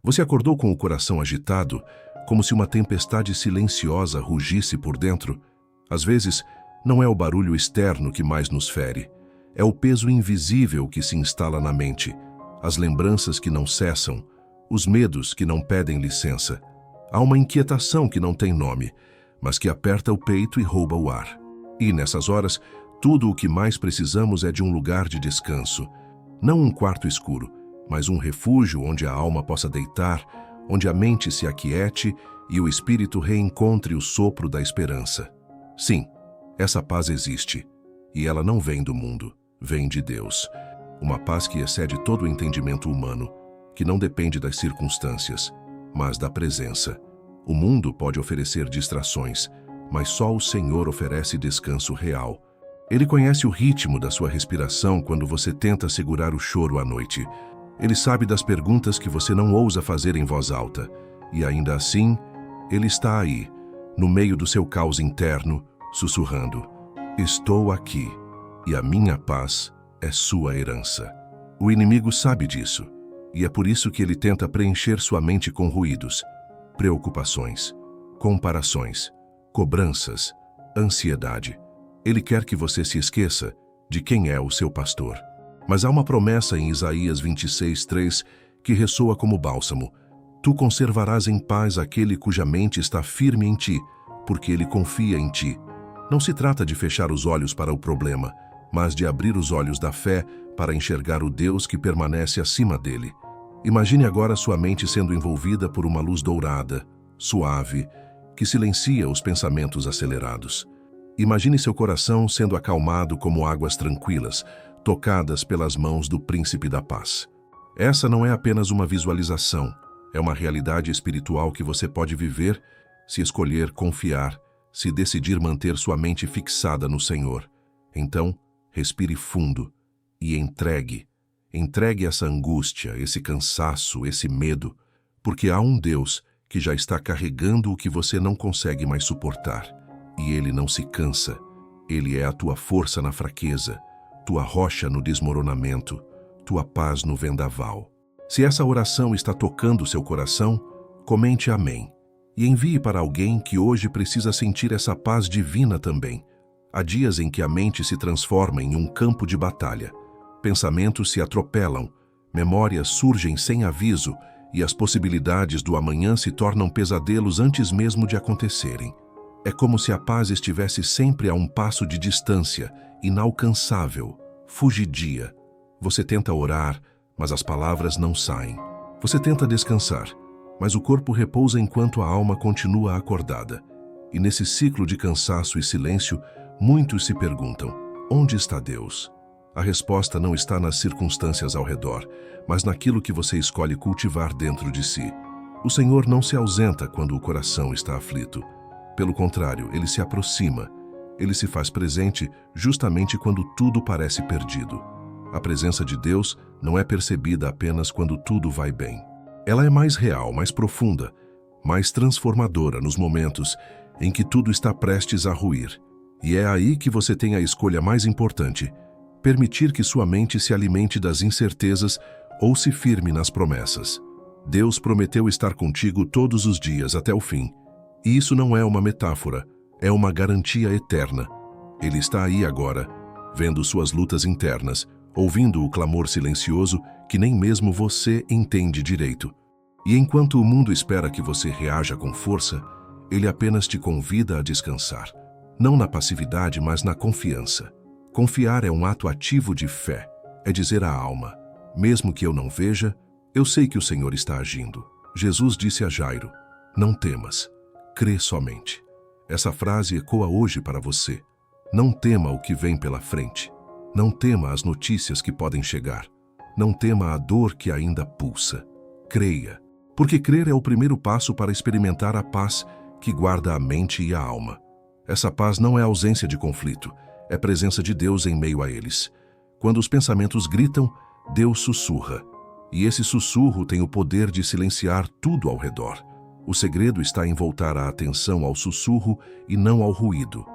Você acordou com o coração agitado, como se uma tempestade silenciosa rugisse por dentro? Às vezes, não é o barulho externo que mais nos fere. É o peso invisível que se instala na mente, as lembranças que não cessam, os medos que não pedem licença. Há uma inquietação que não tem nome, mas que aperta o peito e rouba o ar. E, nessas horas, tudo o que mais precisamos é de um lugar de descanso. Não um quarto escuro, mas um refúgio onde a alma possa deitar, onde a mente se aquiete e o espírito reencontre o sopro da esperança. Sim, essa paz existe, e ela não vem do mundo, vem de Deus. Uma paz que excede todo o entendimento humano, que não depende das circunstâncias, mas da presença. O mundo pode oferecer distrações, mas só o Senhor oferece descanso real. Ele conhece o ritmo da sua respiração quando você tenta segurar o choro à noite. Ele sabe das perguntas que você não ousa fazer em voz alta. E ainda assim, Ele está aí, no meio do seu caos interno, sussurrando: "Estou aqui, e a minha paz é sua herança." O inimigo sabe disso, e é por isso que ele tenta preencher sua mente com ruídos, preocupações, comparações, cobranças, ansiedade. Ele quer que você se esqueça de quem é o seu pastor. Mas há uma promessa em Isaías 26:3 que ressoa como bálsamo: "Tu conservarás em paz aquele cuja mente está firme em ti, porque ele confia em ti." Não se trata de fechar os olhos para o problema, mas de abrir os olhos da fé para enxergar o Deus que permanece acima dele. Imagine agora sua mente sendo envolvida por uma luz dourada, suave, que silencia os pensamentos acelerados. Imagine seu coração sendo acalmado como águas tranquilas, tocadas pelas mãos do Príncipe da Paz. Essa não é apenas uma visualização, é uma realidade espiritual que você pode viver se escolher confiar, se decidir manter sua mente fixada no Senhor. Então, respire fundo e entregue essa angústia, esse cansaço, esse medo, porque há um Deus que já está carregando o que você não consegue mais suportar. E Ele não se cansa. Ele é a tua força na fraqueza, tua rocha no desmoronamento, tua paz no vendaval. Se essa oração está tocando seu coração, comente amém e envie para alguém que hoje precisa sentir essa paz divina também. Há dias em que a mente se transforma em um campo de batalha. Pensamentos se atropelam, memórias surgem sem aviso e as possibilidades do amanhã se tornam pesadelos antes mesmo de acontecerem. É como se a paz estivesse sempre a um passo de distância, inalcançável, fugidia. Você tenta orar, mas as palavras não saem. Você tenta descansar, mas o corpo repousa enquanto a alma continua acordada. E nesse ciclo de cansaço e silêncio, muitos se perguntam: onde está Deus? A resposta não está nas circunstâncias ao redor, mas naquilo que você escolhe cultivar dentro de si. O Senhor não se ausenta quando o coração está aflito. Pelo contrário, Ele se aproxima. Ele se faz presente justamente quando tudo parece perdido. A presença de Deus não é percebida apenas quando tudo vai bem. Ela é mais real, mais profunda, mais transformadora nos momentos em que tudo está prestes a ruir. E é aí que você tem a escolha mais importante: permitir que sua mente se alimente das incertezas ou se firme nas promessas. Deus prometeu estar contigo todos os dias até o fim. E isso não é uma metáfora, é uma garantia eterna. Ele está aí agora, vendo suas lutas internas, ouvindo o clamor silencioso que nem mesmo você entende direito. E enquanto o mundo espera que você reaja com força, Ele apenas te convida a descansar. Não na passividade, mas na confiança. Confiar é um ato ativo de fé. É dizer à alma: mesmo que eu não veja, eu sei que o Senhor está agindo. Jesus disse a Jairo: "Não temas, crê somente." Essa frase ecoa hoje para você. Não tema o que vem pela frente. Não tema as notícias que podem chegar. Não tema a dor que ainda pulsa. Creia, porque crer é o primeiro passo para experimentar a paz que guarda a mente e a alma. Essa paz não é ausência de conflito, é presença de Deus em meio a eles. Quando os pensamentos gritam, Deus sussurra. E esse sussurro tem o poder de silenciar tudo ao redor. O segredo está em voltar a atenção ao sussurro e não ao ruído.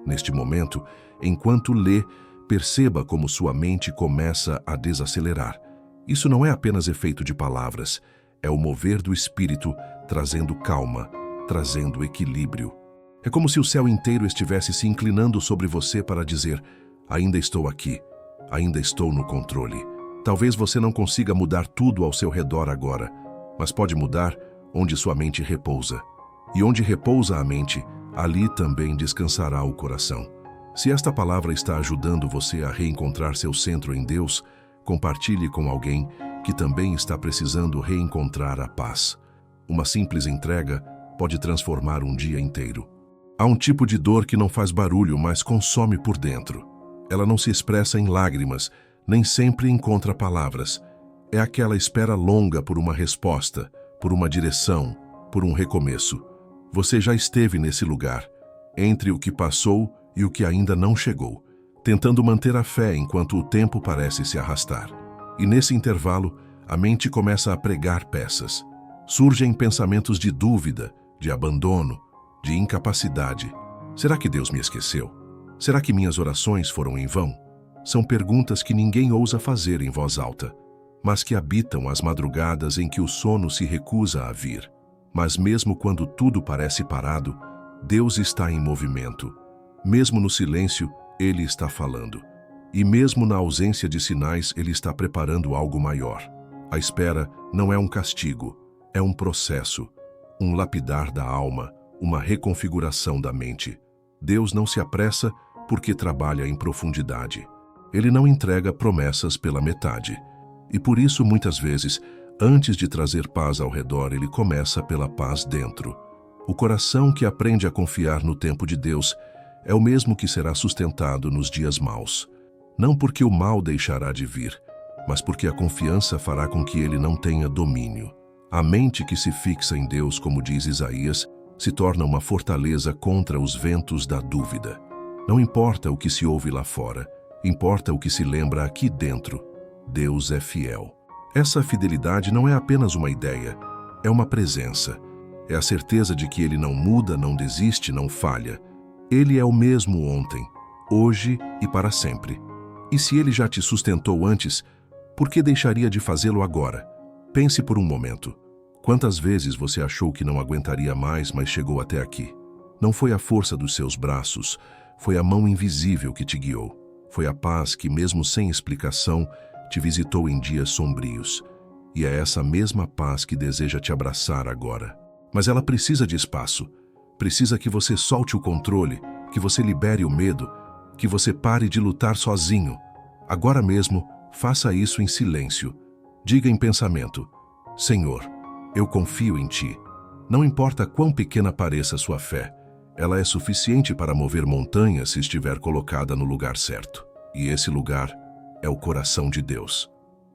Neste momento, enquanto lê, perceba como sua mente começa a desacelerar. Isso não é apenas efeito de palavras, É o mover do Espírito trazendo calma, trazendo equilíbrio. É como se o céu inteiro estivesse se inclinando sobre você para dizer: ainda estou aqui, ainda estou no controle. Talvez você não consiga mudar tudo ao seu redor agora, mas pode mudar onde sua mente repousa. E onde repousa a mente, ali também descansará o coração. Se esta palavra está ajudando você a reencontrar seu centro em Deus, compartilhe com alguém que também está precisando reencontrar a paz. Uma simples entrega pode transformar um dia inteiro. Há um tipo de dor que não faz barulho, mas consome por dentro. Ela não se expressa em lágrimas, nem sempre encontra palavras. É aquela espera longa por uma resposta, por uma direção, por um recomeço. Você já esteve nesse lugar, entre o que passou e o que ainda não chegou, tentando manter a fé enquanto o tempo parece se arrastar. E nesse intervalo, a mente começa a pregar peças. Surgem pensamentos de dúvida, de abandono, de incapacidade. Será que Deus me esqueceu? Será que minhas orações foram em vão? São perguntas que ninguém ousa fazer em voz alta, mas que habitam as madrugadas em que o sono se recusa a vir. Mas mesmo quando tudo parece parado, Deus está em movimento. Mesmo no silêncio, Ele está falando. E mesmo na ausência de sinais, Ele está preparando algo maior. A espera não é um castigo, é um processo, um lapidar da alma, uma reconfiguração da mente. Deus não se apressa porque trabalha em profundidade. Ele não entrega promessas pela metade. E por isso, muitas vezes, antes de trazer paz ao redor, Ele começa pela paz dentro. O coração que aprende a confiar no tempo de Deus é o mesmo que será sustentado nos dias maus. Não porque o mal deixará de vir, mas porque a confiança fará com que ele não tenha domínio. A mente que se fixa em Deus, como diz Isaías, se torna uma fortaleza contra os ventos da dúvida. Não importa o que se ouve lá fora, importa o que se lembra aqui dentro. Deus é fiel. Essa fidelidade não é apenas uma ideia, é uma presença. É a certeza de que Ele não muda, não desiste, não falha. Ele é o mesmo ontem, hoje e para sempre. E se Ele já te sustentou antes, por que deixaria de fazê-lo agora? Pense por um momento. Quantas vezes você achou que não aguentaria mais, mas chegou até aqui? Não foi a força dos seus braços, foi a mão invisível que te guiou. Foi a paz que, mesmo sem explicação, te visitou em dias sombrios. E é essa mesma paz que deseja te abraçar agora. Mas ela precisa de espaço. Precisa que você solte o controle, que você libere o medo, que você pare de lutar sozinho. Agora mesmo, faça isso em silêncio. Diga em pensamento: Senhor, eu confio em Ti. Não importa quão pequena pareça a sua fé, ela é suficiente para mover montanhas se estiver colocada no lugar certo. E esse lugar é o coração de Deus.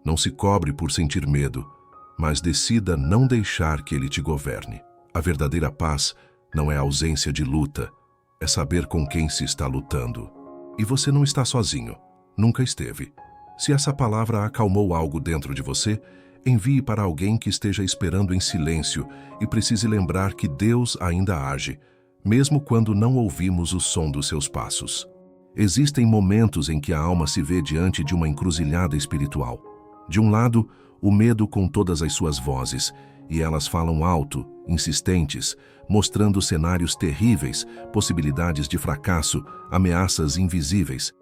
Não se cobre por sentir medo, mas decida não deixar que Ele te governe. A verdadeira paz não é a ausência de luta, é saber com quem se está lutando. E você não está sozinho, nunca esteve. Se essa palavra acalmou algo dentro de você, envie para alguém que esteja esperando em silêncio e precise lembrar que Deus ainda age, mesmo quando não ouvimos o som dos seus passos. Existem momentos em que a alma se vê diante de uma encruzilhada espiritual. De um lado, o medo com todas as suas vozes, e elas falam alto, insistentes, mostrando cenários terríveis, possibilidades de fracasso, ameaças invisíveis.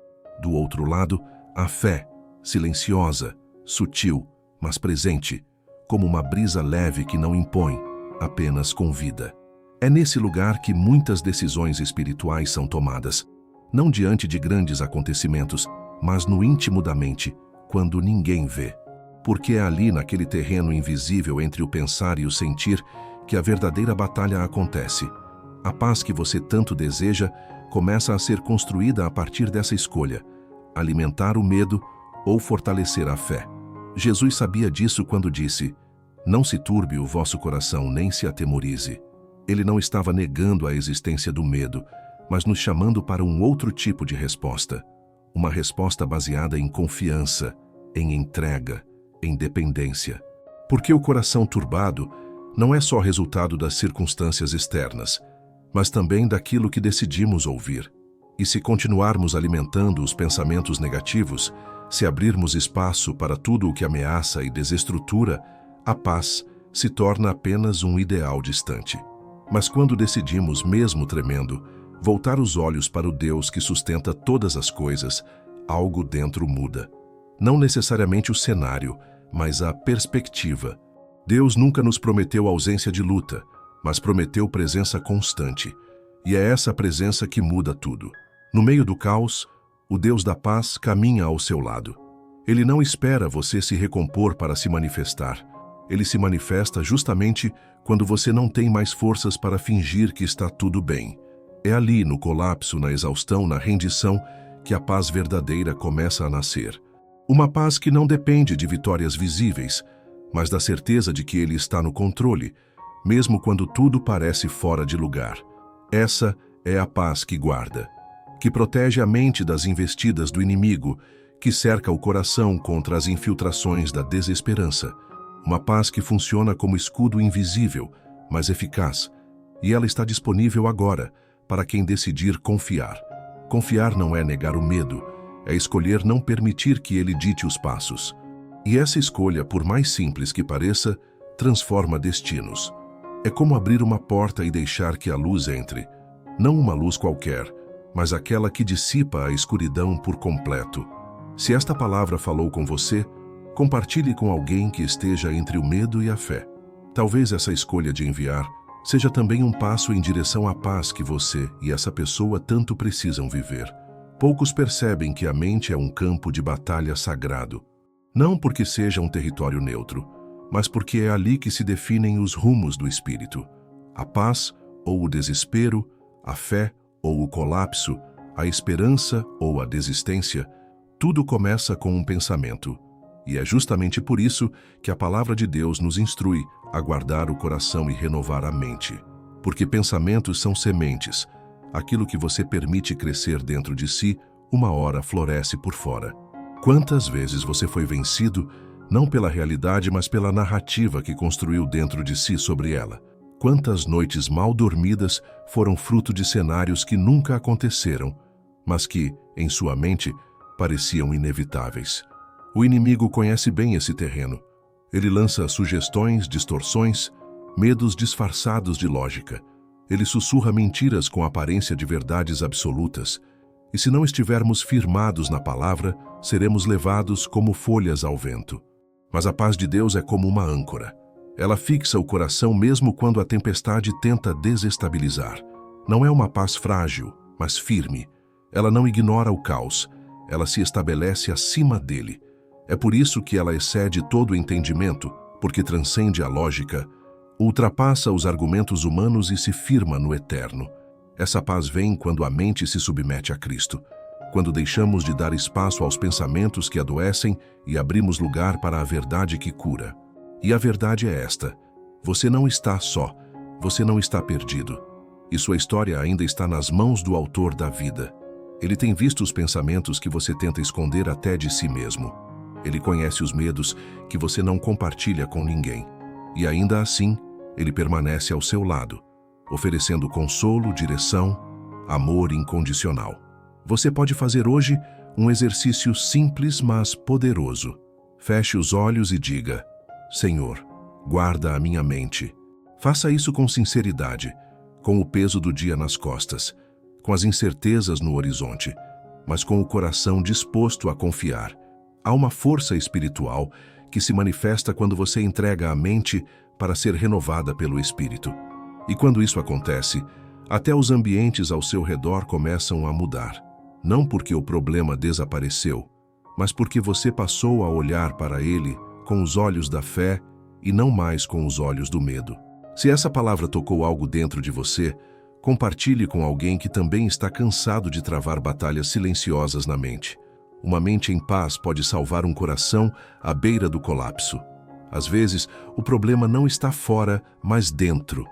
Do outro lado, a fé, silenciosa, sutil, mas presente, como uma brisa leve que não impõe, apenas convida. É nesse lugar que muitas decisões espirituais são tomadas, não diante de grandes acontecimentos, mas no íntimo da mente, quando ninguém vê. Porque é ali, naquele terreno invisível entre o pensar e o sentir, que a verdadeira batalha acontece. A paz que você tanto deseja começa a ser construída a partir dessa escolha: alimentar o medo ou fortalecer a fé. Jesus sabia disso quando disse: Não se turbe o vosso coração, nem se atemorize. Ele não estava negando a existência do medo, mas nos chamando para um outro tipo de resposta. Uma resposta baseada em confiança, em entrega, em dependência. Porque o coração turbado não é só resultado das circunstâncias externas, mas também daquilo que decidimos ouvir. E se continuarmos alimentando os pensamentos negativos, se abrirmos espaço para tudo o que ameaça e desestrutura, a paz se torna apenas um ideal distante. Mas quando decidimos, mesmo tremendo, voltar os olhos para o Deus que sustenta todas as coisas, algo dentro muda. Não necessariamente o cenário, mas a perspectiva. Deus nunca nos prometeu ausência de luta, mas prometeu presença constante. E é essa presença que muda tudo. No meio do caos, o Deus da paz caminha ao seu lado. Ele não espera você se recompor para se manifestar. Ele se manifesta justamente quando você não tem mais forças para fingir que está tudo bem. É ali, no colapso, na exaustão, na rendição, que a paz verdadeira começa a nascer. Uma paz que não depende de vitórias visíveis, mas da certeza de que Ele está no controle, mesmo quando tudo parece fora de lugar. Essa é a paz que guarda, que protege a mente das investidas do inimigo, que cerca o coração contra as infiltrações da desesperança. Uma paz que funciona como escudo invisível, mas eficaz, e ela está disponível agora para quem decidir confiar. Confiar não é negar o medo, é escolher não permitir que ele dite os passos. E essa escolha, por mais simples que pareça, transforma destinos. É como abrir uma porta e deixar que a luz entre. Não uma luz qualquer, mas aquela que dissipa a escuridão por completo. Se esta palavra falou com você, compartilhe com alguém que esteja entre o medo e a fé. Talvez essa escolha de enviar seja também um passo em direção à paz que você e essa pessoa tanto precisam viver. Poucos percebem que a mente é um campo de batalha sagrado. Não porque seja um território neutro, mas porque é ali que se definem os rumos do espírito. A paz ou o desespero, a fé ou o colapso, a esperança ou a desistência, tudo começa com um pensamento. E é justamente por isso que a palavra de Deus nos instrui a guardar o coração e renovar a mente. Porque pensamentos são sementes. Aquilo que você permite crescer dentro de si, uma hora floresce por fora. Quantas vezes você foi vencido, não pela realidade, mas pela narrativa que construiu dentro de si sobre ela? Quantas noites mal dormidas foram fruto de cenários que nunca aconteceram, mas que, em sua mente, pareciam inevitáveis? O inimigo conhece bem esse terreno. Ele lança sugestões, distorções, medos disfarçados de lógica. Ele sussurra mentiras com aparência de verdades absolutas. E se não estivermos firmados na palavra, seremos levados como folhas ao vento. Mas a paz de Deus é como uma âncora. Ela fixa o coração mesmo quando a tempestade tenta desestabilizar. Não é uma paz frágil, mas firme. Ela não ignora o caos. Ela se estabelece acima dele. É por isso que ela excede todo o entendimento, porque transcende a lógica, ultrapassa os argumentos humanos e se firma no eterno. Essa paz vem quando a mente se submete a Cristo, quando deixamos de dar espaço aos pensamentos que adoecem e abrimos lugar para a verdade que cura. E a verdade é esta: você não está só, você não está perdido. E sua história ainda está nas mãos do Autor da vida. Ele tem visto os pensamentos que você tenta esconder até de si mesmo. Ele conhece os medos que você não compartilha com ninguém. E ainda assim, ele permanece ao seu lado, oferecendo consolo, direção, amor incondicional. Você pode fazer hoje um exercício simples, mas poderoso. Feche os olhos e diga: Senhor, guarda a minha mente. Faça isso com sinceridade, com o peso do dia nas costas, com as incertezas no horizonte, mas com o coração disposto a confiar. Há uma força espiritual que se manifesta quando você entrega a mente para ser renovada pelo Espírito. E quando isso acontece, até os ambientes ao seu redor começam a mudar. Não porque o problema desapareceu, mas porque você passou a olhar para ele com os olhos da fé e não mais com os olhos do medo. Se essa palavra tocou algo dentro de você, compartilhe com alguém que também está cansado de travar batalhas silenciosas na mente. Uma mente em paz pode salvar um coração à beira do colapso. Às vezes, o problema não está fora, mas dentro.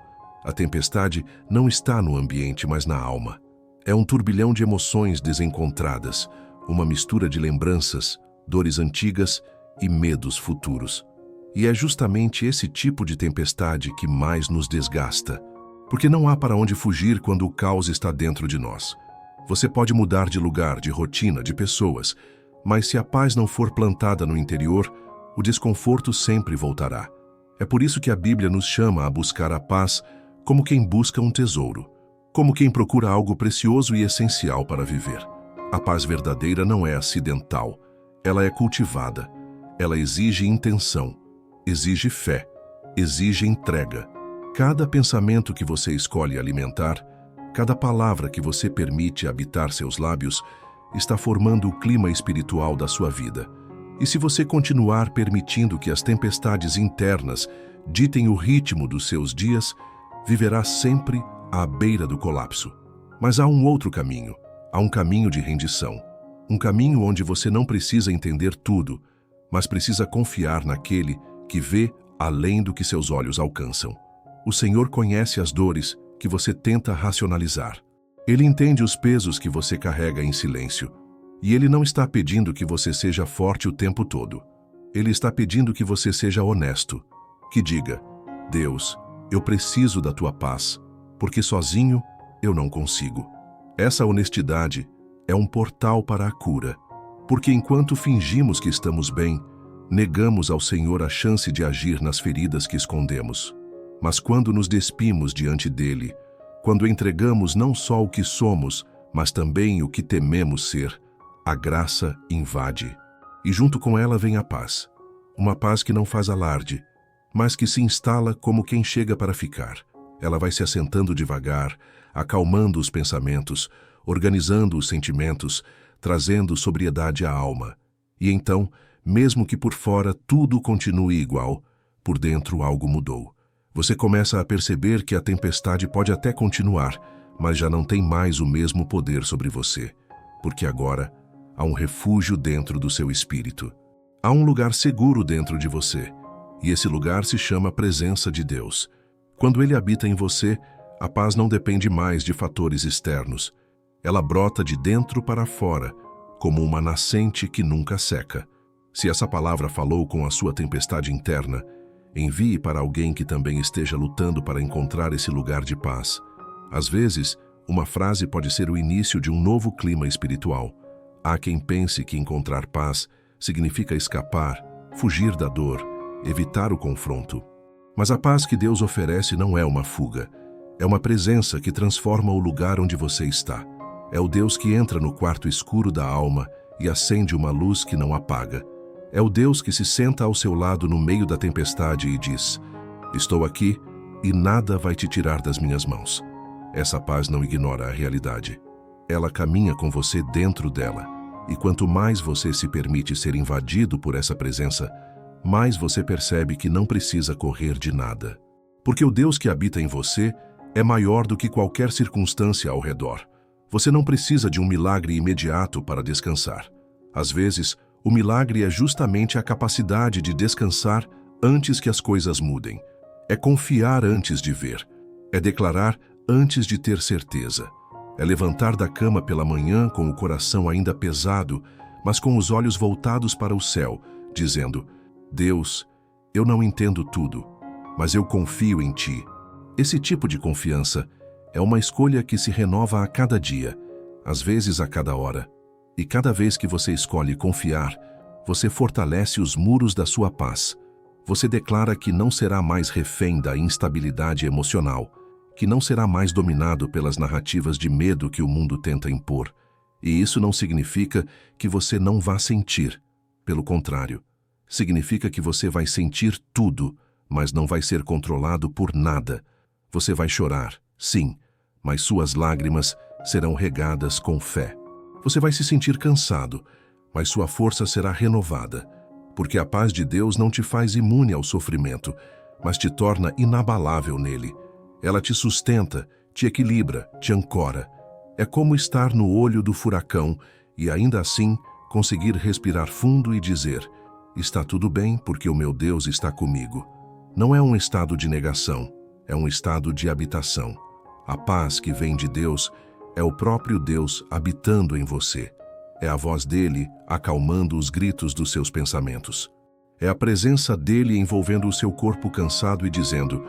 A tempestade não está no ambiente, mas na alma. É um turbilhão de emoções desencontradas, uma mistura de lembranças, dores antigas e medos futuros. E é justamente esse tipo de tempestade que mais nos desgasta. Porque não há para onde fugir quando o caos está dentro de nós. Você pode mudar de lugar, de rotina, de pessoas, mas se a paz não for plantada no interior, o desconforto sempre voltará. É por isso que a Bíblia nos chama a buscar a paz como quem busca um tesouro, como quem procura algo precioso e essencial para viver. A paz verdadeira não é acidental, ela é cultivada. Ela exige intenção, exige fé, exige entrega. Cada pensamento que você escolhe alimentar, cada palavra que você permite habitar seus lábios, está formando o clima espiritual da sua vida. E se você continuar permitindo que as tempestades internas ditem o ritmo dos seus dias, viverá sempre à beira do colapso. Mas há um outro caminho, há um caminho de rendição. Um caminho onde você não precisa entender tudo, mas precisa confiar naquele que vê além do que seus olhos alcançam. O Senhor conhece as dores que você tenta racionalizar. Ele entende os pesos que você carrega em silêncio. E Ele não está pedindo que você seja forte o tempo todo. Ele está pedindo que você seja honesto. Que diga: Deus, eu preciso da tua paz, porque sozinho eu não consigo. Essa honestidade é um portal para a cura. Porque enquanto fingimos que estamos bem, negamos ao Senhor a chance de agir nas feridas que escondemos. Mas quando nos despimos diante dele, quando entregamos não só o que somos, mas também o que tememos ser, a graça invade. E junto com ela vem a paz. Uma paz que não faz alarde, mas que se instala como quem chega para ficar. Ela vai se assentando devagar, acalmando os pensamentos, organizando os sentimentos, trazendo sobriedade à alma. E então, mesmo que por fora tudo continue igual, por dentro algo mudou. Você começa a perceber que a tempestade pode até continuar, mas já não tem mais o mesmo poder sobre você, porque agora há um refúgio dentro do seu espírito. Há um lugar seguro dentro de você, e esse lugar se chama presença de Deus. Quando Ele habita em você, a paz não depende mais de fatores externos. Ela brota de dentro para fora, como uma nascente que nunca seca. Se essa palavra falou com a sua tempestade interna, envie para alguém que também esteja lutando para encontrar esse lugar de paz. Às vezes, uma frase pode ser o início de um novo clima espiritual. Há quem pense que encontrar paz significa escapar, fugir da dor, evitar o confronto. Mas a paz que Deus oferece não é uma fuga. É uma presença que transforma o lugar onde você está. É o Deus que entra no quarto escuro da alma e acende uma luz que não apaga. É o Deus que se senta ao seu lado no meio da tempestade e diz: estou aqui e nada vai te tirar das minhas mãos. Essa paz não ignora a realidade. Ela caminha com você dentro dela. E quanto mais você se permite ser invadido por essa presença, mais você percebe que não precisa correr de nada. Porque o Deus que habita em você é maior do que qualquer circunstância ao redor. Você não precisa de um milagre imediato para descansar. Às vezes, o milagre é justamente a capacidade de descansar antes que as coisas mudem. É confiar antes de ver. É declarar antes de ter certeza. É levantar da cama pela manhã com o coração ainda pesado, mas com os olhos voltados para o céu, dizendo: Deus, eu não entendo tudo, mas eu confio em Ti. Esse tipo de confiança é uma escolha que se renova a cada dia, às vezes a cada hora. E cada vez que você escolhe confiar, você fortalece os muros da sua paz. Você declara que não será mais refém da instabilidade emocional, que não será mais dominado pelas narrativas de medo que o mundo tenta impor. E isso não significa que você não vá sentir. Pelo contrário, significa que você vai sentir tudo, mas não vai ser controlado por nada. Você vai chorar, sim, mas suas lágrimas serão regadas com fé. Você vai se sentir cansado, mas sua força será renovada, porque a paz de Deus não te faz imune ao sofrimento, mas te torna inabalável nele. Ela te sustenta, te equilibra, te ancora. É como estar no olho do furacão e ainda assim conseguir respirar fundo e dizer: está tudo bem porque o meu Deus está comigo. Não é um estado de negação, é um estado de habitação. A paz que vem de Deus é o próprio Deus habitando em você. É a voz dele acalmando os gritos dos seus pensamentos. É a presença dele envolvendo o seu corpo cansado e dizendo: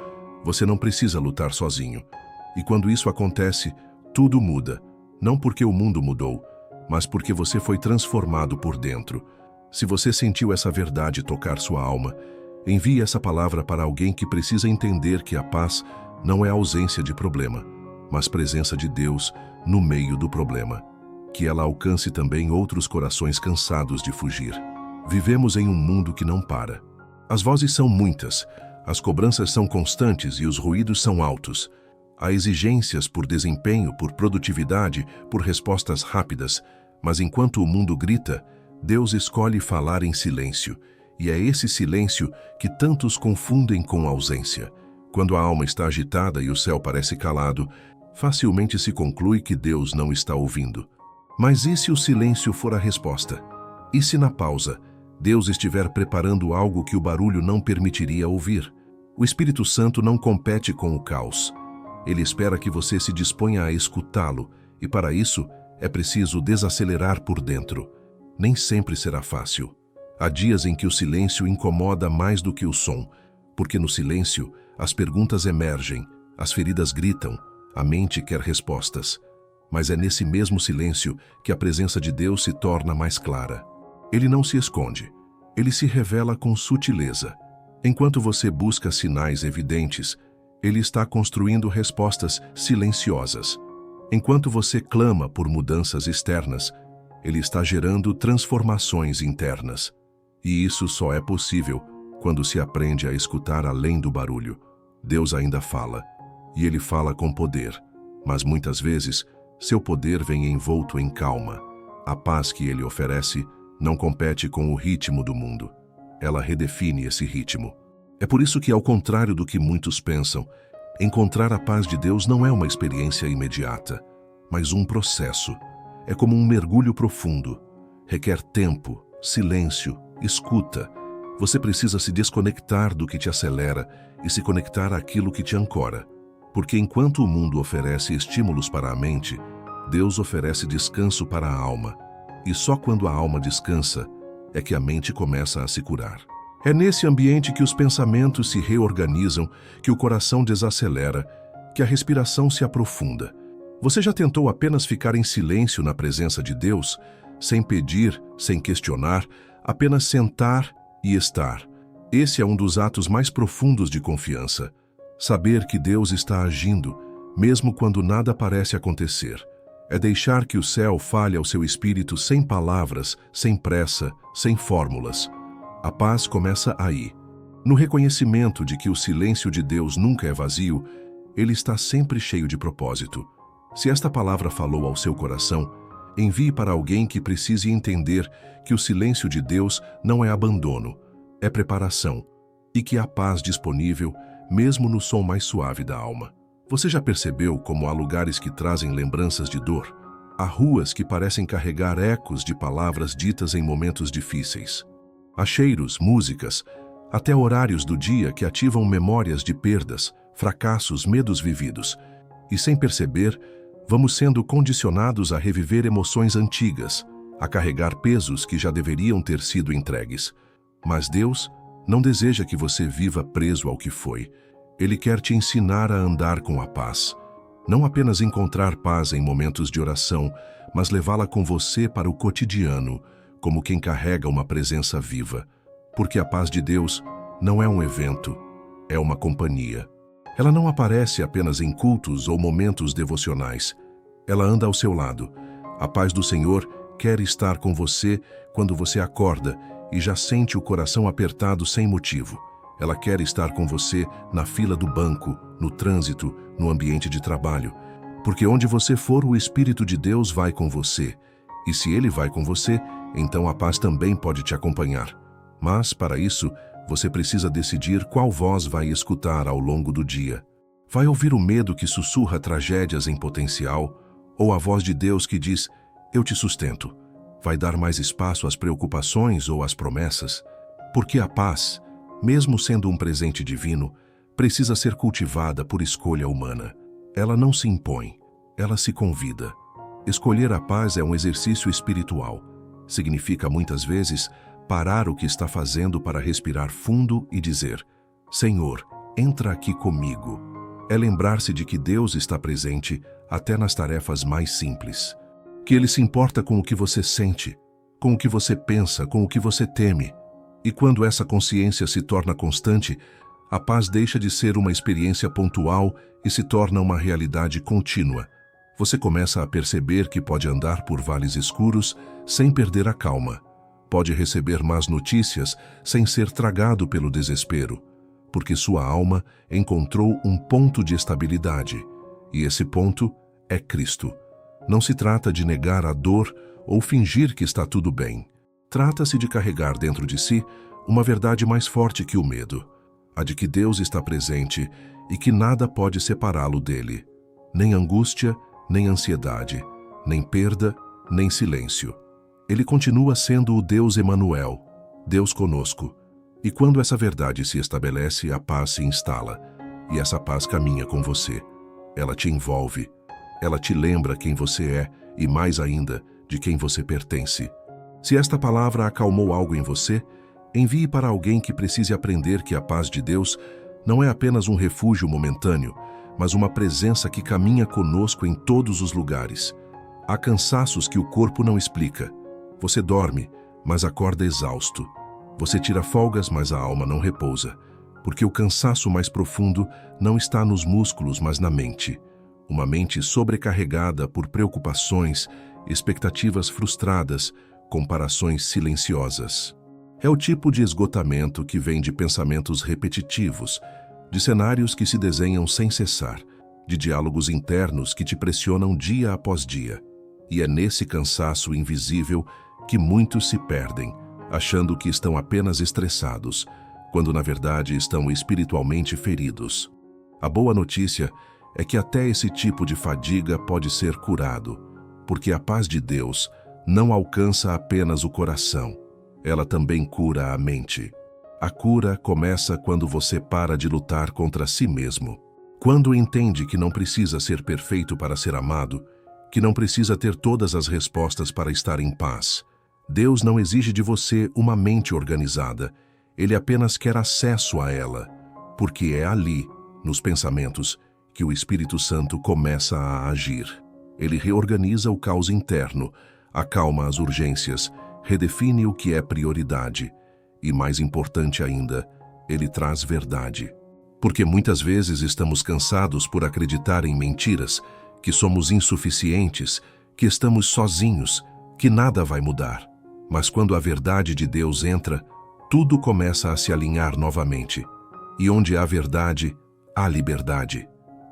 você não precisa lutar sozinho. E quando isso acontece, tudo muda. Não porque o mundo mudou, mas porque você foi transformado por dentro. Se você sentiu essa verdade tocar sua alma, Envie essa palavra para alguém que precisa entender que a paz não é ausência de problema, mas presença de Deus no meio do problema. Que ela alcance também outros corações cansados de fugir. Vivemos em um mundo que não para. As vozes são muitas, as cobranças são constantes e os ruídos são altos. Há exigências por desempenho, por produtividade, por respostas rápidas, mas enquanto o mundo grita, Deus escolhe falar em silêncio, e é esse silêncio que tantos confundem com ausência. Quando a alma está agitada e o céu parece calado, facilmente se conclui que Deus não está ouvindo. Mas e se o silêncio for a resposta? E se na pausa, Deus estiver preparando algo que o barulho não permitiria ouvir? O Espírito Santo não compete com o caos. Ele espera que você se disponha a escutá-lo, e para isso é preciso desacelerar por dentro. Nem sempre será fácil. Há dias em que o silêncio incomoda mais do que o som, porque no silêncio as perguntas emergem, as feridas gritam, a mente quer respostas. Mas é nesse mesmo silêncio que a presença de Deus se torna mais clara. Ele não se esconde, ele se revela com sutileza. Enquanto você busca sinais evidentes, ele está construindo respostas silenciosas. Enquanto você clama por mudanças externas, ele está gerando transformações internas. E isso só é possível quando se aprende a escutar além do barulho. Deus ainda fala, e ele fala com poder, mas muitas vezes seu poder vem envolto em calma. A paz que ele oferece não compete com o ritmo do mundo. Ela redefine esse ritmo. É por isso que, ao contrário do que muitos pensam, encontrar a paz de Deus não é uma experiência imediata, mas um processo. É como um mergulho profundo. Requer tempo, silêncio, escuta. Você precisa se desconectar do que te acelera e se conectar àquilo que te ancora. Porque enquanto o mundo oferece estímulos para a mente, Deus oferece descanso para a alma. E só quando a alma descansa é que a mente começa a se curar. É nesse ambiente que os pensamentos se reorganizam, que o coração desacelera, que a respiração se aprofunda. Você já tentou apenas ficar em silêncio na presença de Deus, sem pedir, sem questionar, apenas sentar e estar? Esse é um dos atos mais profundos de confiança. Saber que Deus está agindo, mesmo quando nada parece acontecer. É deixar que o céu fale ao seu espírito sem palavras, sem pressa, sem fórmulas. A paz começa aí, no reconhecimento de que o silêncio de Deus nunca é vazio, ele está sempre cheio de propósito. Se esta palavra falou ao seu coração, envie para alguém que precise entender que o silêncio de Deus não é abandono, é preparação, e que há paz disponível mesmo no som mais suave da alma. Você já percebeu como há lugares que trazem lembranças de dor? Há ruas que parecem carregar ecos de palavras ditas em momentos difíceis. Há cheiros, músicas, até horários do dia que ativam memórias de perdas, fracassos, medos vividos. E sem perceber, vamos sendo condicionados a reviver emoções antigas, a carregar pesos que já deveriam ter sido entregues. Mas Deus não deseja que você viva preso ao que foi. Ele quer te ensinar a andar com a paz. Não apenas encontrar paz em momentos de oração, mas levá-la com você para o cotidiano, como quem carrega uma presença viva. Porque a paz de Deus não é um evento, é uma companhia. Ela não aparece apenas em cultos ou momentos devocionais. Ela anda ao seu lado. A paz do Senhor quer estar com você quando você acorda e já sente o coração apertado sem motivo. Ela quer estar com você na fila do banco, no trânsito, no ambiente de trabalho. Porque onde você for, o Espírito de Deus vai com você. E se Ele vai com você, então a paz também pode te acompanhar. Mas, para isso, você precisa decidir qual voz vai escutar ao longo do dia. Vai ouvir o medo que sussurra tragédias em potencial, ou a voz de Deus que diz, eu te sustento? Vai dar mais espaço às preocupações ou às promessas? Porque a paz, mesmo sendo um presente divino, precisa ser cultivada por escolha humana. Ela não se impõe, ela se convida. Escolher a paz é um exercício espiritual. Significa, muitas vezes, parar o que está fazendo para respirar fundo e dizer, Senhor, entra aqui comigo. É lembrar-se de que Deus está presente até nas tarefas mais simples. Que Ele se importa com o que você sente, com o que você pensa, com o que você teme. E quando essa consciência se torna constante, a paz deixa de ser uma experiência pontual e se torna uma realidade contínua. Você começa a perceber que pode andar por vales escuros sem perder a calma. Pode receber más notícias sem ser tragado pelo desespero, porque sua alma encontrou um ponto de estabilidade, e esse ponto é Cristo. Não se trata de negar a dor ou fingir que está tudo bem. Trata-se de carregar dentro de si uma verdade mais forte que o medo, a de que Deus está presente e que nada pode separá-lo dele. Nem angústia, nem ansiedade, nem perda, nem silêncio. Ele continua sendo o Deus Emanuel, Deus conosco. E quando essa verdade se estabelece, a paz se instala. E essa paz caminha com você. Ela te envolve. Ela te lembra quem você é e, mais ainda, de quem você pertence. Se esta palavra acalmou algo em você, envie para alguém que precise aprender que a paz de Deus não é apenas um refúgio momentâneo, mas uma presença que caminha conosco em todos os lugares. Há cansaços que o corpo não explica. Você dorme, mas acorda exausto. Você tira folgas, mas a alma não repousa, porque o cansaço mais profundo não está nos músculos, mas na mente. Uma mente sobrecarregada por preocupações, expectativas frustradas, comparações silenciosas. É o tipo de esgotamento que vem de pensamentos repetitivos, de cenários que se desenham sem cessar, de diálogos internos que te pressionam dia após dia. E é nesse cansaço invisível que muitos se perdem, achando que estão apenas estressados, quando na verdade estão espiritualmente feridos. A boa notícia é que até esse tipo de fadiga pode ser curado, porque a paz de Deus não alcança apenas o coração, ela também cura a mente. A cura começa quando você para de lutar contra si mesmo. Quando entende que não precisa ser perfeito para ser amado, que não precisa ter todas as respostas para estar em paz. Deus não exige de você uma mente organizada, Ele apenas quer acesso a ela, porque é ali, nos pensamentos, que o Espírito Santo começa a agir. Ele reorganiza o caos interno, acalma as urgências, redefine o que é prioridade. E mais importante ainda, ele traz verdade. Porque muitas vezes estamos cansados por acreditar em mentiras, que somos insuficientes, que estamos sozinhos, que nada vai mudar. Mas quando a verdade de Deus entra, tudo começa a se alinhar novamente. E onde há verdade, há liberdade.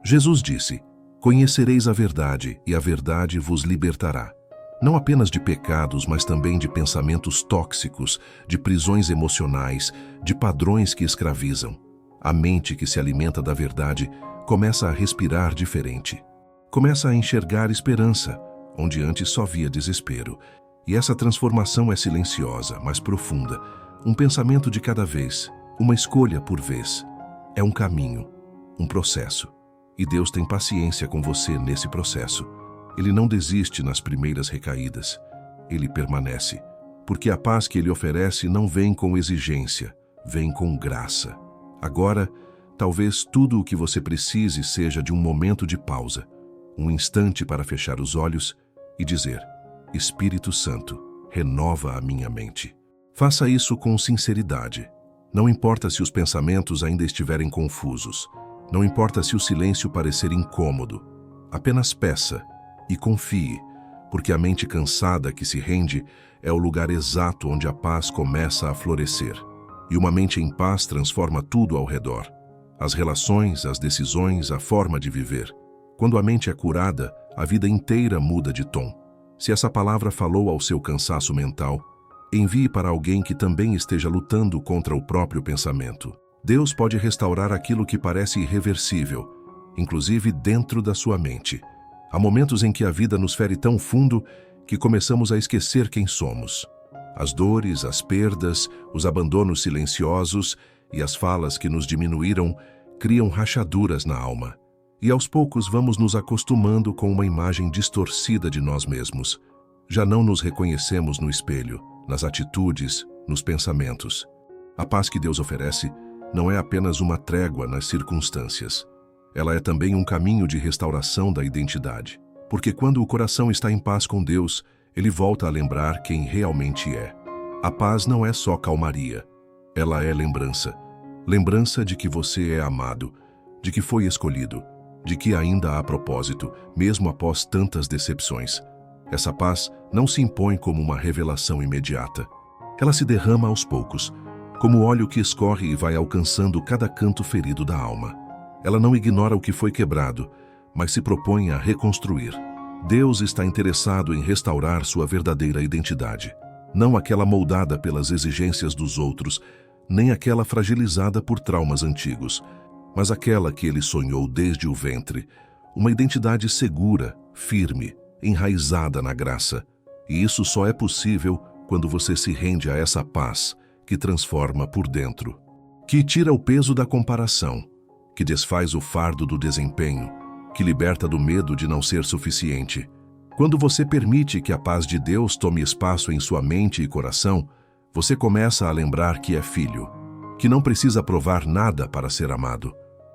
Jesus disse: "Conhecereis a verdade, e a verdade vos libertará." Não apenas de pecados, mas também de pensamentos tóxicos, de prisões emocionais, de padrões que escravizam. A mente que se alimenta da verdade começa a respirar diferente. Começa a enxergar esperança, onde antes só via desespero. E essa transformação é silenciosa, mas profunda. Um pensamento de cada vez, uma escolha por vez. É um caminho, um processo. E Deus tem paciência com você nesse processo. Ele não desiste nas primeiras recaídas. Ele permanece, porque a paz que Ele oferece não vem com exigência, vem com graça. Agora, talvez tudo o que você precise seja de um momento de pausa, um instante para fechar os olhos e dizer: "Espírito Santo, renova a minha mente." Faça isso com sinceridade. Não importa se os pensamentos ainda estiverem confusos. Não importa se o silêncio parecer incômodo. Apenas peça e confie, porque a mente cansada que se rende é o lugar exato onde a paz começa a florescer. E uma mente em paz transforma tudo ao redor. As relações, as decisões, a forma de viver. Quando a mente é curada, a vida inteira muda de tom. Se essa palavra falou ao seu cansaço mental, envie para alguém que também esteja lutando contra o próprio pensamento. Deus pode restaurar aquilo que parece irreversível, inclusive dentro da sua mente. Há momentos em que a vida nos fere tão fundo que começamos a esquecer quem somos. As dores, as perdas, os abandonos silenciosos e as falas que nos diminuíram criam rachaduras na alma. E aos poucos vamos nos acostumando com uma imagem distorcida de nós mesmos. Já não nos reconhecemos no espelho, nas atitudes, nos pensamentos. A paz que Deus oferece não é apenas uma trégua nas circunstâncias. Ela é também um caminho de restauração da identidade. Porque quando o coração está em paz com Deus, ele volta a lembrar quem realmente é. A paz não é só calmaria, Ela é lembrança. Lembrança de que você é amado, de que foi escolhido, de que ainda há propósito, mesmo após tantas decepções. Essa paz não se impõe como uma revelação imediata. Ela se derrama aos poucos, como óleo que escorre e vai alcançando cada canto ferido da alma. Ela não ignora o que foi quebrado, mas se propõe a reconstruir. Deus está interessado em restaurar sua verdadeira identidade, não aquela moldada pelas exigências dos outros, nem aquela fragilizada por traumas antigos, mas aquela que ele sonhou desde o ventre, uma identidade segura, firme, enraizada na graça. E isso só é possível quando você se rende a essa paz que transforma por dentro, que tira o peso da comparação, que desfaz o fardo do desempenho, que liberta do medo de não ser suficiente. Quando você permite que a paz de Deus tome espaço em sua mente e coração, você começa a lembrar que é filho, que não precisa provar nada para ser amado,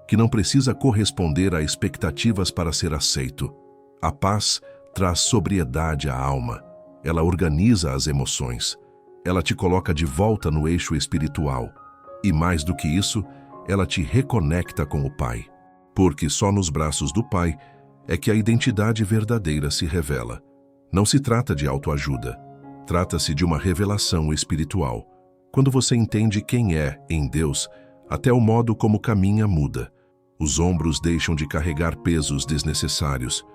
que não precisa corresponder a expectativas para ser aceito. A paz traz sobriedade à alma, ela organiza as emoções, ela te coloca de volta no eixo espiritual e, mais do que isso, ela te reconecta com o Pai, porque só nos braços do Pai é que a identidade verdadeira se revela. Não se trata de autoajuda, trata-se de uma revelação espiritual. Quando você entende quem é em Deus, até o modo como caminha muda. Os ombros deixam de carregar pesos desnecessários,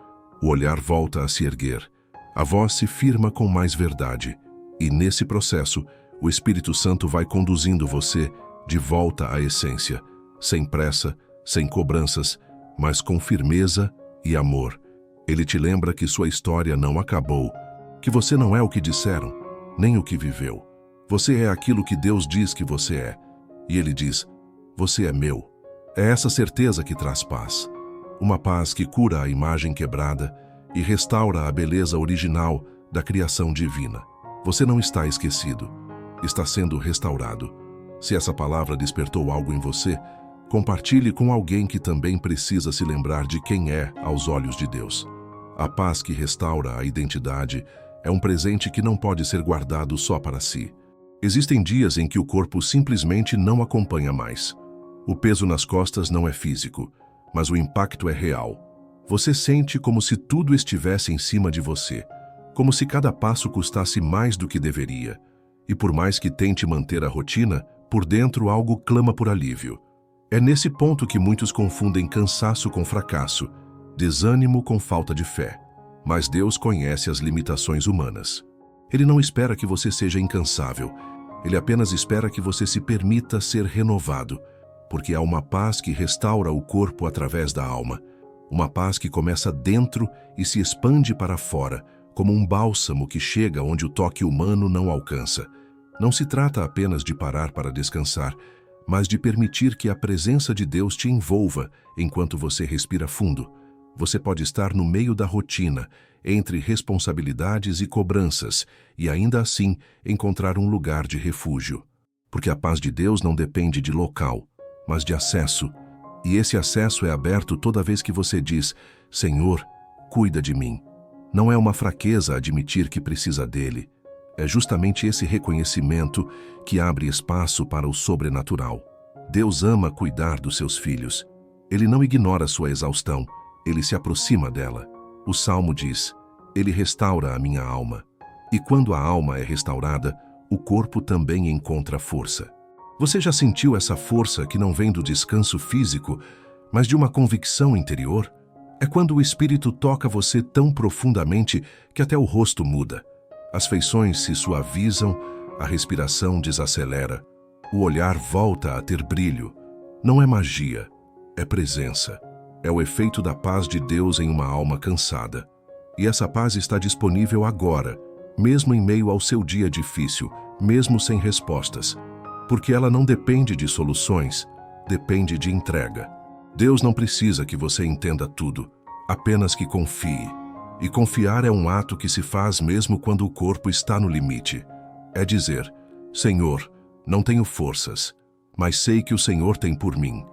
o olhar volta a se erguer, a voz se firma com mais verdade, e nesse processo, o Espírito Santo vai conduzindo você de volta à essência, sem pressa, sem cobranças, mas com firmeza e amor. Ele te lembra que sua história não acabou, que você não é o que disseram, nem o que viveu. Você é aquilo que Deus diz que você é. E Ele diz, você é meu. É essa certeza que traz paz. Uma paz que cura a imagem quebrada e restaura a beleza original da criação divina. Você não está esquecido, está sendo restaurado. Se essa palavra despertou algo em você, compartilhe com alguém que também precisa se lembrar de quem é aos olhos de Deus. A paz que restaura a identidade é um presente que não pode ser guardado só para si. Existem dias em que o corpo simplesmente não acompanha mais. O peso nas costas não é físico, mas o impacto é real. Você sente como se tudo estivesse em cima de você, como se cada passo custasse mais do que deveria. E por mais que tente manter a rotina, por dentro algo clama por alívio. É nesse ponto que muitos confundem cansaço com fracasso, desânimo com falta de fé. Mas Deus conhece as limitações humanas. Ele não espera que você seja incansável. Ele apenas espera que você se permita ser renovado, porque há uma paz que restaura o corpo através da alma. Uma paz que começa dentro e se expande para fora, como um bálsamo que chega onde o toque humano não alcança. Não se trata apenas de parar para descansar, mas de permitir que a presença de Deus te envolva enquanto você respira fundo. Você pode estar no meio da rotina, entre responsabilidades e cobranças, e ainda assim encontrar um lugar de refúgio. Porque a paz de Deus não depende de local, mas de acesso. E esse acesso é aberto toda vez que você diz, Senhor, cuida de mim. Não é uma fraqueza admitir que precisa dele. É justamente esse reconhecimento que abre espaço para o sobrenatural. Deus ama cuidar dos seus filhos. Ele não ignora sua exaustão, ele se aproxima dela. O Salmo diz, ele restaura a minha alma. E quando a alma é restaurada, o corpo também encontra força. Você já sentiu essa força que não vem do descanso físico, mas de uma convicção interior? É quando o Espírito toca você tão profundamente que até o rosto muda. As feições se suavizam, a respiração desacelera, o olhar volta a ter brilho. Não é magia, é presença. É o efeito da paz de Deus em uma alma cansada. E essa paz está disponível agora, mesmo em meio ao seu dia difícil, mesmo sem respostas. Porque ela não depende de soluções, depende de entrega. Deus não precisa que você entenda tudo, apenas que confie. E confiar é um ato que se faz mesmo quando o corpo está no limite. É dizer, Senhor, não tenho forças, mas sei que o Senhor tem por mim.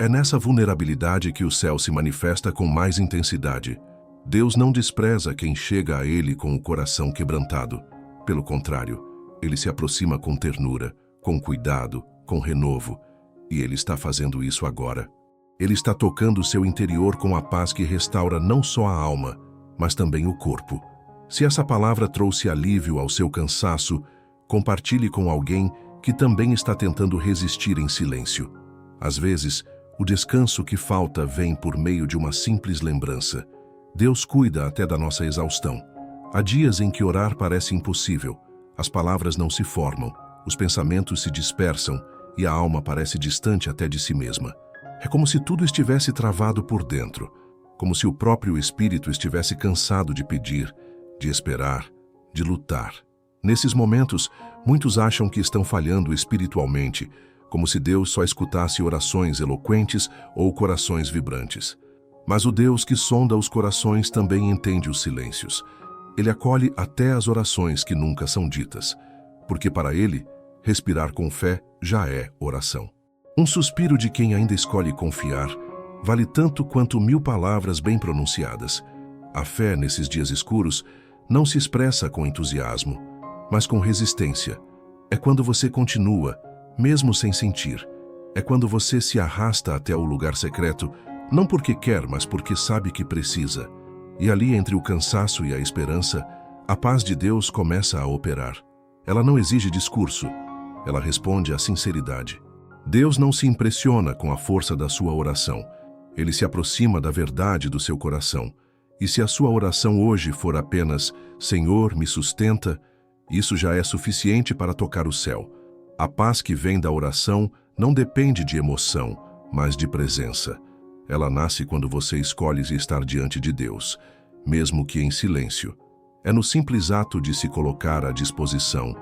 É nessa vulnerabilidade que o céu se manifesta com mais intensidade. Deus não despreza quem chega a Ele com o coração quebrantado. Pelo contrário, Ele se aproxima com ternura, com cuidado, com renovo, e Ele está fazendo isso agora. Ele está tocando o seu interior com a paz que restaura não só a alma, mas também o corpo. Se essa palavra trouxe alívio ao seu cansaço, compartilhe com alguém que também está tentando resistir em silêncio. Às vezes, o descanso que falta vem por meio de uma simples lembrança. Deus cuida até da nossa exaustão. Há dias em que orar parece impossível. As palavras não se formam, os pensamentos se dispersam e a alma parece distante até de si mesma. É como se tudo estivesse travado por dentro, como se o próprio espírito estivesse cansado de pedir, de esperar, de lutar. Nesses momentos, muitos acham que estão falhando espiritualmente, como se Deus só escutasse orações eloquentes ou corações vibrantes. Mas o Deus que sonda os corações também entende os silêncios. Ele acolhe até as orações que nunca são ditas, porque para Ele, respirar com fé já é oração. Um suspiro de quem ainda escolhe confiar vale tanto quanto 1000 palavras bem pronunciadas. A fé, nesses dias escuros, não se expressa com entusiasmo, mas com resistência. É quando você continua, mesmo sem sentir. É quando você se arrasta até o lugar secreto, não porque quer, mas porque sabe que precisa. E ali, entre o cansaço e a esperança, a paz de Deus começa a operar. Ela não exige discurso, ela responde à sinceridade. Deus não se impressiona com a força da sua oração. Ele se aproxima da verdade do seu coração. E se a sua oração hoje for apenas "Senhor, me sustenta", isso já é suficiente para tocar o céu. A paz que vem da oração não depende de emoção, mas de presença. Ela nasce quando você escolhe estar diante de Deus, mesmo que em silêncio. É no simples ato de se colocar à disposição,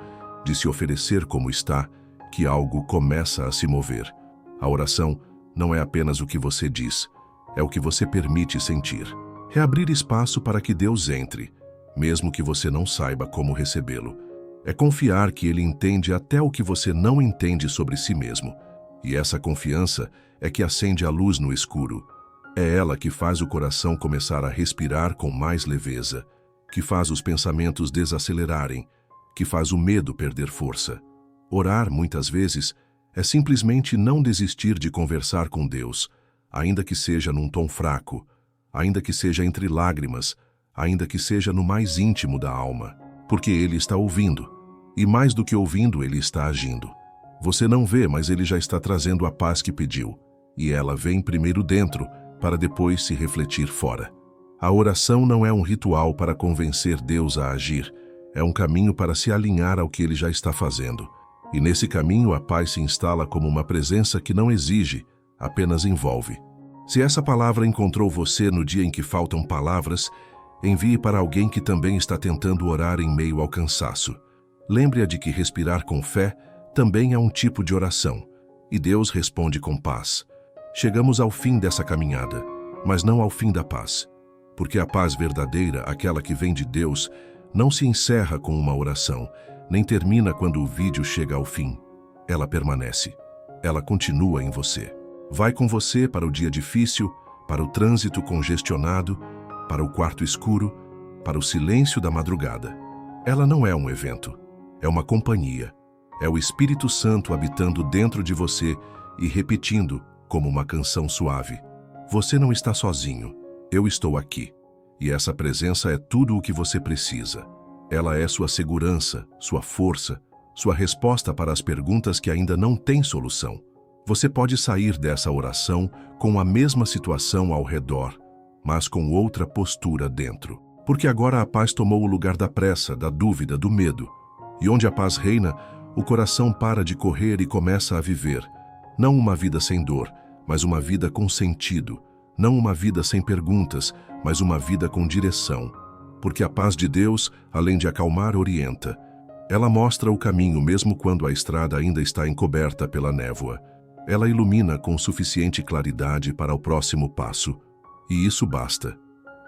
de se oferecer como está, que algo começa a se mover. A oração não é apenas o que você diz, é o que você permite sentir. É abrir espaço para que Deus entre, mesmo que você não saiba como recebê-lo. É confiar que Ele entende até o que você não entende sobre si mesmo. E essa confiança é que acende a luz no escuro. É ela que faz o coração começar a respirar com mais leveza, que faz os pensamentos desacelerarem, que faz o medo perder força. Orar, muitas vezes, é simplesmente não desistir de conversar com Deus, ainda que seja num tom fraco, ainda que seja entre lágrimas, ainda que seja no mais íntimo da alma, porque Ele está ouvindo, e mais do que ouvindo, Ele está agindo. Você não vê, mas Ele já está trazendo a paz que pediu, e ela vem primeiro dentro, para depois se refletir fora. A oração não é um ritual para convencer Deus a agir, é um caminho para se alinhar ao que Ele já está fazendo. E nesse caminho a paz se instala como uma presença que não exige, apenas envolve. Se essa palavra encontrou você no dia em que faltam palavras, envie para alguém que também está tentando orar em meio ao cansaço. Lembre-a de que respirar com fé também é um tipo de oração, e Deus responde com paz. Chegamos ao fim dessa caminhada, mas não ao fim da paz. Porque a paz verdadeira, aquela que vem de Deus, não se encerra com uma oração, nem termina quando o vídeo chega ao fim. Ela permanece. Ela continua em você. Vai com você para o dia difícil, para o trânsito congestionado, para o quarto escuro, para o silêncio da madrugada. Ela não é um evento, é uma companhia. É o Espírito Santo habitando dentro de você e repetindo, como uma canção suave: você não está sozinho, eu estou aqui. E essa presença é tudo o que você precisa. Ela é sua segurança, sua força, sua resposta para as perguntas que ainda não têm solução. Você pode sair dessa oração com a mesma situação ao redor, mas com outra postura dentro. Porque agora a paz tomou o lugar da pressa, da dúvida, do medo. E onde a paz reina, o coração para de correr e começa a viver. Não uma vida sem dor, mas uma vida com sentido. Não uma vida sem perguntas, mas uma vida com direção. Porque a paz de Deus, além de acalmar, orienta. Ela mostra o caminho mesmo quando a estrada ainda está encoberta pela névoa. Ela ilumina com suficiente claridade para o próximo passo. E isso basta.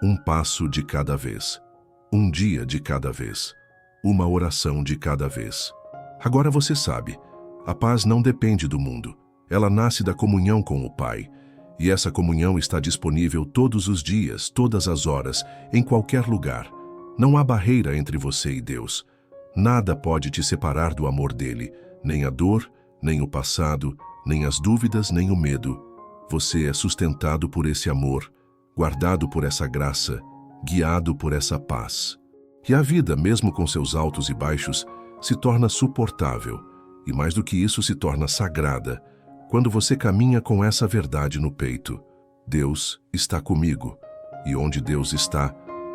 Um passo de cada vez. Um dia de cada vez. Uma oração de cada vez. Agora você sabe, a paz não depende do mundo. Ela nasce da comunhão com o Pai. E essa comunhão está disponível todos os dias, todas as horas, em qualquer lugar. Não há barreira entre você e Deus. Nada pode te separar do amor dele, nem a dor, Nem o passado, nem as dúvidas, nem o medo. Você é sustentado por esse amor, guardado por essa graça, guiado por essa paz. E a vida, mesmo com seus altos e baixos, se torna suportável, e mais do que isso, se torna sagrada, quando você caminha com essa verdade no peito. Deus está comigo, e onde Deus está,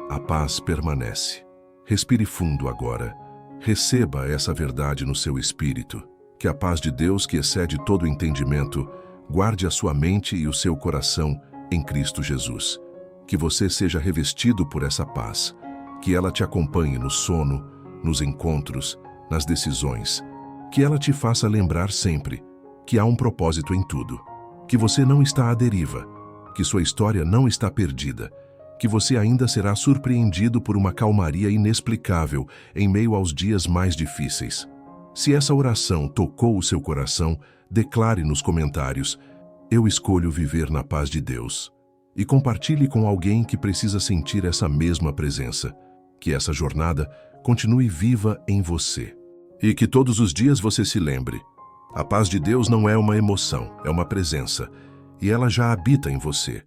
a paz permanece. Respire fundo agora. Receba essa verdade no seu espírito. Que a paz de Deus, que excede todo entendimento, guarde a sua mente e o seu coração em Cristo Jesus. Que você seja revestido por essa paz. Que ela te acompanhe no sono, nos encontros, nas decisões. Que ela te faça lembrar sempre que há um propósito em tudo. Que você não está à deriva. Que sua história não está perdida. Que você ainda será surpreendido por uma calmaria inexplicável em meio aos dias mais difíceis. Se essa oração tocou o seu coração, declare nos comentários: eu escolho viver na paz de Deus. E compartilhe com alguém que precisa sentir essa mesma presença. Que essa jornada continue viva em você. E que todos os dias você se lembre: a paz de Deus não é uma emoção, é uma presença. E ela já habita em você.